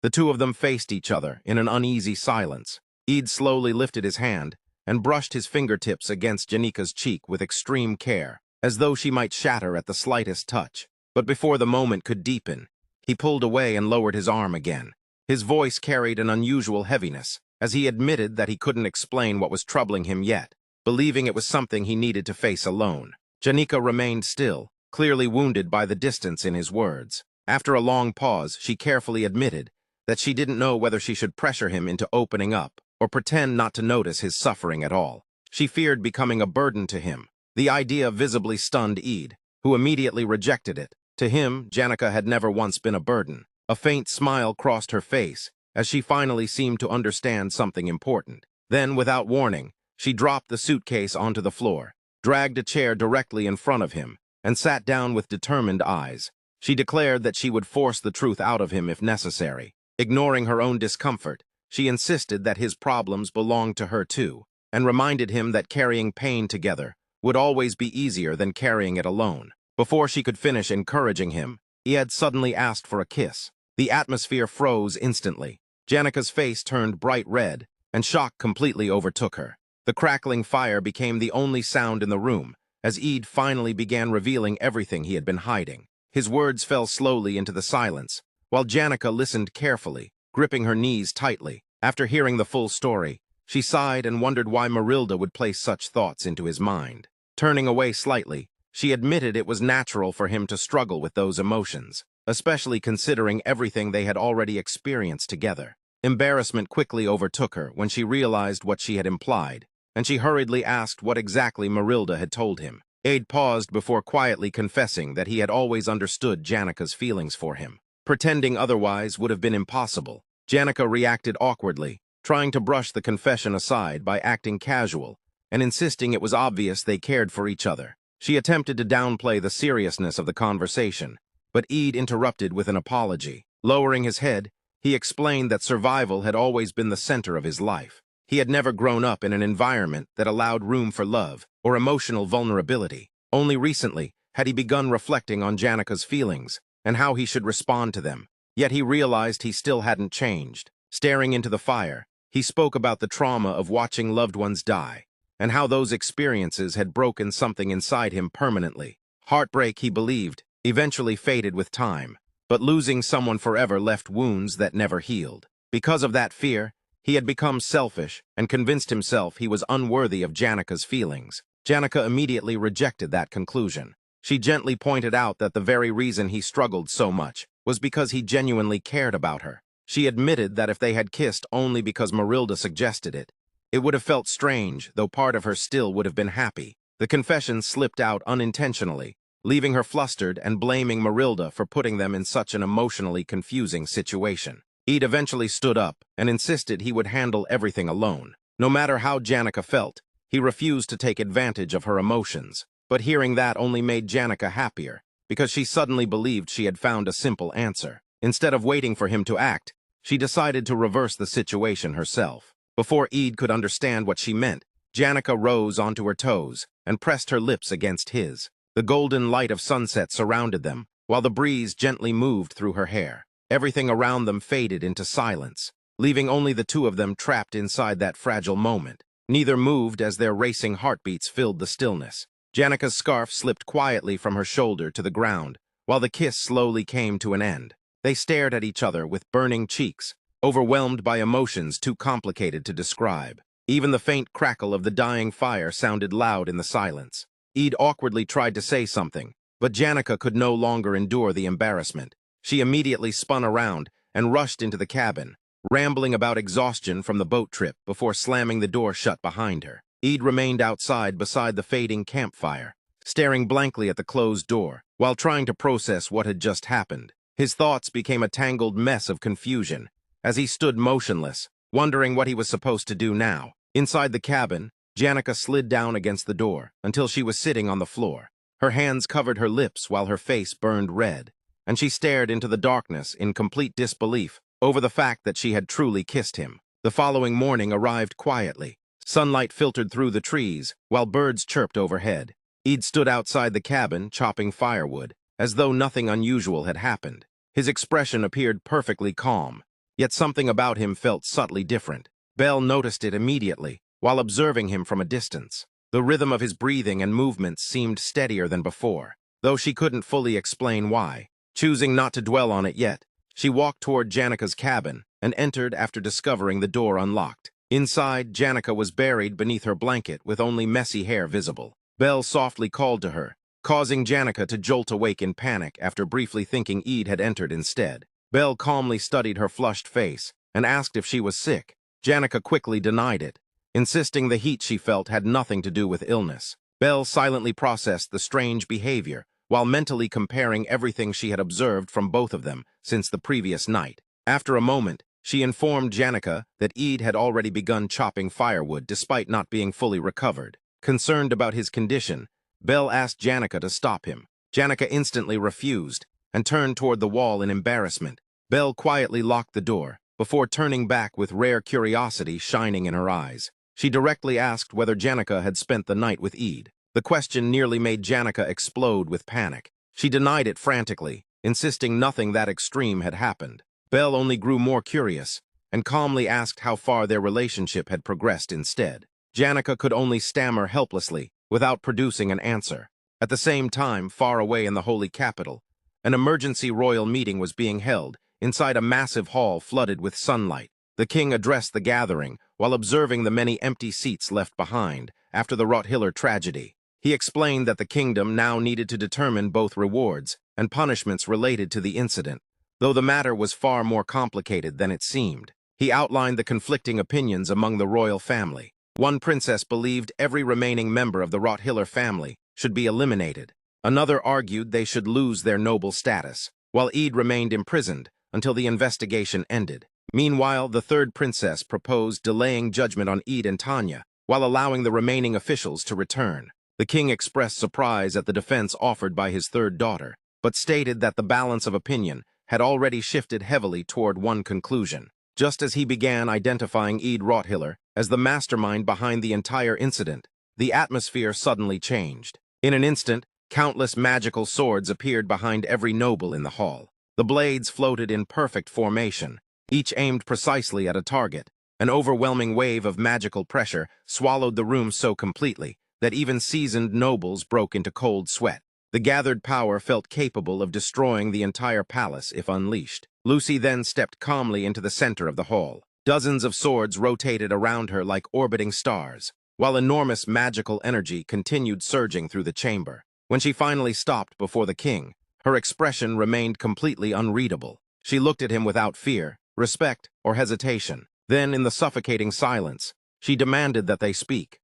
The two of them faced each other in an uneasy silence. Eid slowly lifted his hand and brushed his fingertips against Janica's cheek with extreme care, as though she might shatter at the slightest touch. But before the moment could deepen, he pulled away and lowered his arm again. His voice carried an unusual heaviness, as he admitted that he couldn't explain what was troubling him yet, believing it was something he needed to face alone. Janica remained still, clearly wounded by the distance in his words. After a long pause, she carefully admitted that she didn't know whether she should pressure him into opening up or pretend not to notice his suffering at all. She feared becoming a burden to him. The idea visibly stunned Eid, who immediately rejected it. To him, Janica had never once been a burden. A faint smile crossed her face as she finally seemed to understand something important. Then, without warning, she dropped the suitcase onto the floor, dragged a chair directly in front of him, and sat down with determined eyes. She declared that she would force the truth out of him if necessary. Ignoring her own discomfort, she insisted that his problems belonged to her too, and reminded him that carrying pain together would always be easier than carrying it alone. Before she could finish encouraging him, he had suddenly asked for a kiss. The atmosphere froze instantly. Janica's face turned bright red, and shock completely overtook her. The crackling fire became the only sound in the room, as Eid finally began revealing everything he had been hiding. His words fell slowly into the silence, while Janica listened carefully, gripping her knees tightly. After hearing the full story, she sighed and wondered why Marilda would place such thoughts into his mind. Turning away slightly, she admitted it was natural for him to struggle with those emotions, especially considering everything they had already experienced together. Embarrassment quickly overtook her when she realized what she had implied, and she hurriedly asked what exactly Marilda had told him. Aid paused before quietly confessing that he had always understood Janica's feelings for him. Pretending otherwise would have been impossible. Janica reacted awkwardly, trying to brush the confession aside by acting casual and insisting it was obvious they cared for each other. She attempted to downplay the seriousness of the conversation, but Eid interrupted with an apology. Lowering his head, he explained that survival had always been the center of his life. He had never grown up in an environment that allowed room for love or emotional vulnerability. Only recently had he begun reflecting on Janica's feelings and how he should respond to them. Yet he realized he still hadn't changed. Staring into the fire, he spoke about the trauma of watching loved ones die, and how those experiences had broken something inside him permanently. Heartbreak, he believed, eventually faded with time, but losing someone forever left wounds that never healed. Because of that fear, he had become selfish and convinced himself he was unworthy of Janica's feelings. Janica immediately rejected that conclusion. She gently pointed out that the very reason he struggled so much was because he genuinely cared about her. She admitted that if they had kissed only because Marilda suggested it, it would have felt strange, though part of her still would have been happy. The confession slipped out unintentionally, leaving her flustered and blaming Marilda for putting them in such an emotionally confusing situation. Eid eventually stood up and insisted he would handle everything alone. No matter how Janica felt, he refused to take advantage of her emotions. But hearing that only made Janica happier, because she suddenly believed she had found a simple answer. Instead of waiting for him to act, she decided to reverse the situation herself. Before Eid could understand what she meant, Janica rose onto her toes and pressed her lips against his. The golden light of sunset surrounded them, while the breeze gently moved through her hair. Everything around them faded into silence, leaving only the two of them trapped inside that fragile moment. Neither moved as their racing heartbeats filled the stillness. Janica's scarf slipped quietly from her shoulder to the ground, while the kiss slowly came to an end. They stared at each other with burning cheeks, overwhelmed by emotions too complicated to describe. Even the faint crackle of the dying fire sounded loud in the silence. Eid awkwardly tried to say something, but Janica could no longer endure the embarrassment. She immediately spun around and rushed into the cabin, rambling about exhaustion from the boat trip before slamming the door shut behind her. Eid remained outside beside the fading campfire, staring blankly at the closed door, while trying to process what had just happened. His thoughts became a tangled mess of confusion as he stood motionless, wondering what he was supposed to do now. Inside the cabin, Janica slid down against the door until she was sitting on the floor. Her hands covered her lips while her face burned red, and she stared into the darkness in complete disbelief over the fact that she had truly kissed him. The following morning arrived quietly. Sunlight filtered through the trees, while birds chirped overhead. Eid stood outside the cabin, chopping firewood, as though nothing unusual had happened. His expression appeared perfectly calm, yet something about him felt subtly different. Belle noticed it immediately, while observing him from a distance. The rhythm of his breathing and movements seemed steadier than before, though she couldn't fully explain why. Choosing not to dwell on it yet, she walked toward Janica's cabin and entered after discovering the door unlocked. Inside, Janica was buried beneath her blanket with only messy hair visible. Belle softly called to her, causing Janica to jolt awake in panic after briefly thinking Eid had entered instead. Belle calmly studied her flushed face and asked if she was sick. Janica quickly denied it, insisting the heat she felt had nothing to do with illness. Belle silently processed the strange behavior, while mentally comparing everything she had observed from both of them since the previous night. After a moment, she informed Janica that Eid had already begun chopping firewood despite not being fully recovered. Concerned about his condition, Belle asked Janica to stop him. Janica instantly refused and turned toward the wall in embarrassment. Belle quietly locked the door, before turning back with rare curiosity shining in her eyes. She directly asked whether Janica had spent the night with Eid. The question nearly made Janica explode with panic. She denied it frantically, insisting nothing that extreme had happened. Belle only grew more curious, and calmly asked how far their relationship had progressed instead. Janica could only stammer helplessly, without producing an answer. At the same time, far away in the holy capital, an emergency royal meeting was being held, inside a massive hall flooded with sunlight. The king addressed the gathering, while observing the many empty seats left behind after the Rothiller tragedy. He explained that the kingdom now needed to determine both rewards and punishments related to the incident, though the matter was far more complicated than it seemed. He outlined the conflicting opinions among the royal family. One princess believed every remaining member of the Rothiller family should be eliminated. Another argued they should lose their noble status, while Eid remained imprisoned until the investigation ended. Meanwhile, the third princess proposed delaying judgment on Eid and Tanya, while allowing the remaining officials to return. The king expressed surprise at the defense offered by his third daughter, but stated that the balance of opinion had already shifted heavily toward one conclusion. Just as he began identifying Eid Rothiller as the mastermind behind the entire incident, the atmosphere suddenly changed. In an instant, countless magical swords appeared behind every noble in the hall. The blades floated in perfect formation, each aimed precisely at a target. An overwhelming wave of magical pressure swallowed the room so completely that even seasoned nobles broke into cold sweat. The gathered power felt capable of destroying the entire palace if unleashed. Lucy then stepped calmly into the center of the hall. Dozens of swords rotated around her like orbiting stars, while enormous magical energy continued surging through the chamber. When she finally stopped before the king, her expression remained completely unreadable. She looked at him without fear, respect, or hesitation. Then, in the suffocating silence, she demanded that they speak.